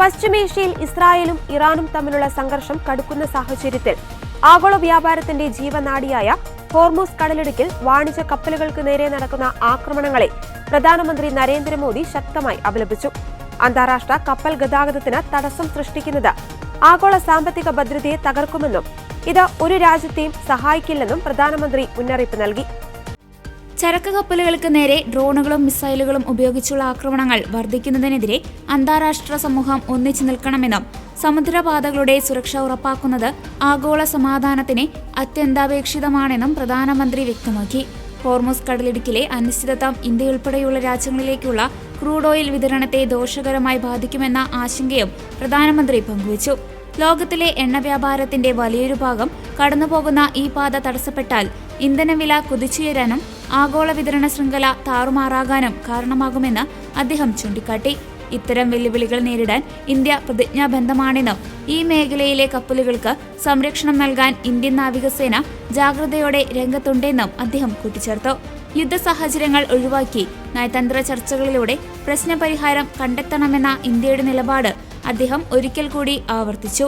പശ്ചിമേഷ്യയിൽ ഇസ്രായേലും ഇറാനും തമ്മിലുള്ള സംഘർഷം കടുക്കുന്ന സാഹചര്യത്തിൽ ആഗോള വ്യാപാരത്തിന്റെ ജീവനാഡിയായ ഹോർമൂസ് കടലിടുക്കിൽ വാണിജ്യ കപ്പലുകൾക്ക് നേരെ നടക്കുന്ന ആക്രമണങ്ങളെ പ്രധാനമന്ത്രി നരേന്ദ്രമോദി ശക്തമായി അപലപിച്ചു. അന്താരാഷ്ട്ര കപ്പൽ ഗതാഗതത്തിന് തടസ്സം സൃഷ്ടിക്കുന്നത് ആഗോള സാമ്പത്തിക ഭദ്രതയെ തകർക്കുമെന്നും ഇത് ഒരു രാജ്യത്തെയും സഹായിക്കില്ലെന്നും പ്രധാനമന്ത്രി മുന്നറിയിപ്പ് നൽകി. ചരക്ക് കപ്പലുകൾക്ക് നേരെ ഡ്രോണുകളും മിസൈലുകളും ഉപയോഗിച്ചുള്ള ആക്രമണങ്ങൾ വർദ്ധിക്കുന്നതിനെതിരെ അന്താരാഷ്ട്ര സമൂഹം ഒന്നിച്ചു നിൽക്കണമെന്നും സമുദ്രപാതകളുടെ സുരക്ഷ ഉറപ്പാക്കുന്നത് ആഗോള സമാധാനത്തിന് അത്യന്താപേക്ഷിതമാണെന്നും പ്രധാനമന്ത്രി വ്യക്തമാക്കി. ഹോർമൂസ് കടലിടുക്കിലെ അനിശ്ചിതത്വം ഇന്ത്യയുൾപ്പെടെയുള്ള രാജ്യങ്ങളിലേക്കുള്ള ക്രൂഡ് ഓയിൽ വിതരണത്തെ ദോഷകരമായി ബാധിക്കുമെന്ന ആശങ്കയും പ്രധാനമന്ത്രി പങ്കുവച്ചു. ലോകത്തിലെ എണ്ണ വ്യാപാരത്തിന്റെ വലിയൊരു ഭാഗം കടന്നുപോകുന്ന ഈ പാത തടസ്സപ്പെട്ടാൽ ഇന്ധനവില കുതിച്ചുയരാനും ആഗോള വിതരണ ശൃംഖല താറുമാറാകാനും കാരണമാകുമെന്ന് അദ്ദേഹം ചൂണ്ടിക്കാട്ടി. ഇത്തരം വെല്ലുവിളികൾ നേരിടാൻ ഇന്ത്യ പ്രതിജ്ഞാബദ്ധമാണെന്നും ഈ മേഖലയിലെ കപ്പലുകൾക്ക് സംരക്ഷണം നൽകാൻ ഇന്ത്യൻ നാവികസേന ജാഗ്രതയോടെ രംഗത്തുണ്ടെന്നും അദ്ദേഹം കൂട്ടിച്ചേർത്തു. യുദ്ധ സാഹചര്യങ്ങൾ ഒഴിവാക്കി നയതന്ത്ര ചർച്ചകളിലൂടെ പ്രശ്നപരിഹാരം കണ്ടെത്തണമെന്ന ഇന്ത്യയുടെ നിലപാട് അദ്ദേഹം ഒരിക്കൽ കൂടി ആവർത്തിച്ചു.